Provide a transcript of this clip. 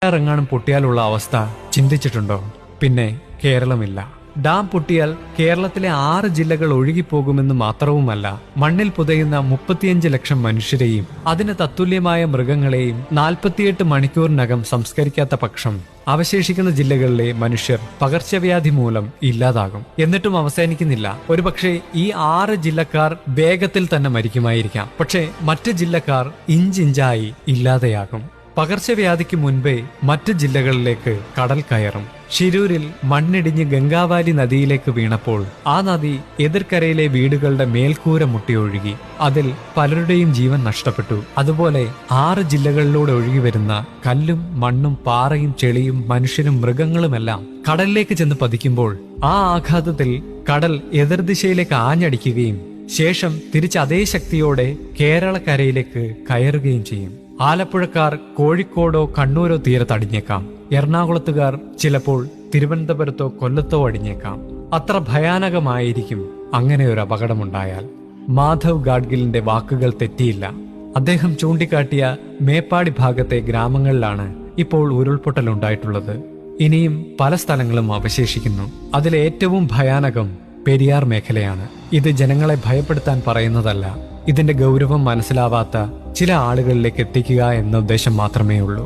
ഇറങ്ങാനും പൊട്ടിയാലുള്ള അവസ്ഥ ചിന്തിച്ചിട്ടുണ്ടോ? പിന്നെ കേരളമില്ല. ഡാം പൊട്ടിയാൽ കേരളത്തിലെ 6 ജില്ലകൾ ഒഴുകിപ്പോകുമെന്ന് മാത്രവുമല്ല, മണ്ണിൽ പുതയുന്ന 35 ലക്ഷം മനുഷ്യരെയും അതിന് തത്തുല്യമായ മൃഗങ്ങളെയും 48 മണിക്കൂറിനകം സംസ്കരിക്കാത്ത പക്ഷം അവശേഷിക്കുന്ന ജില്ലകളിലെ മനുഷ്യർ പകർച്ചവ്യാധി മൂലം ഇല്ലാതാകും. എന്നിട്ടും അവസാനിക്കുന്നില്ല. ഒരുപക്ഷെ ഈ 6 ജില്ലക്കാർ വേഗത്തിൽ തന്നെ മരിക്കുമായിരിക്കാം. പക്ഷേ മറ്റ് ജില്ലക്കാർ ഇഞ്ചിഞ്ചായി ഇല്ലാതെയാകും. പകർച്ചവ്യാധിക്ക് മുൻപേ മറ്റ് ജില്ലകളിലേക്ക് കടൽ കയറും. ഷിരൂരിൽ മണ്ണിടിഞ്ഞ് ഗംഗാവാലി നദിയിലേക്ക് വീണപ്പോൾ ആ നദി എതിർക്കരയിലെ വീടുകളുടെ മേൽക്കൂര മുട്ടിയൊഴുകി. അതിൽ പലരുടെയും ജീവൻ നഷ്ടപ്പെട്ടു. അതുപോലെ 6 ജില്ലകളിലൂടെ ഒഴുകി വരുന്ന കല്ലും മണ്ണും പാറയും ചെളിയും മനുഷ്യരും മൃഗങ്ങളുമെല്ലാം കടലിലേക്ക് ചെന്ന് പതിക്കുമ്പോൾ ആ ആഘാതത്തിൽ കടൽ എതിർദിശയിലേക്ക് ആഞ്ഞടിക്കുകയും ശേഷം തിരിച്ച് അതേ ശക്തിയോടെ കേരളക്കരയിലേക്ക് കയറുകയും ചെയ്യും. ആലപ്പുഴക്കാർ കോഴിക്കോടോ കണ്ണൂരോ തീരത്ത് അടിഞ്ഞേക്കാം. എറണാകുളത്തുകാർ ചിലപ്പോൾ തിരുവനന്തപുരത്തോ കൊല്ലത്തോ അടിഞ്ഞേക്കാം. അത്ര ഭയാനകമായിരിക്കും അങ്ങനെ ഒരു അപകടമുണ്ടായാൽ. മാധവ് ഗാഡ്ഗിലിന്റെ വാക്കുകൾ തെറ്റിയില്ല. അദ്ദേഹം ചൂണ്ടിക്കാട്ടിയ മേപ്പാടി ഭാഗത്തെ ഗ്രാമങ്ങളിലാണ് ഇപ്പോൾ ഉരുൾപൊട്ടലുണ്ടായിട്ടുള്ളത്. ഇനിയും പല സ്ഥലങ്ങളും അവശേഷിക്കുന്നു. അതിലേറ്റവും ഭയാനകം പെരിയാർ മേഖലയാണ്. ഇത് ജനങ്ങളെ ഭയപ്പെടുത്താൻ പറയുന്നതല്ല, ഇതിന്റെ ഗൗരവം മനസ്സിലാവാത്ത ചില ആളുകളിലേക്ക് എത്തിക്കുക എന്ന ഉദ്ദേശം മാത്രമേ ഉള്ളൂ.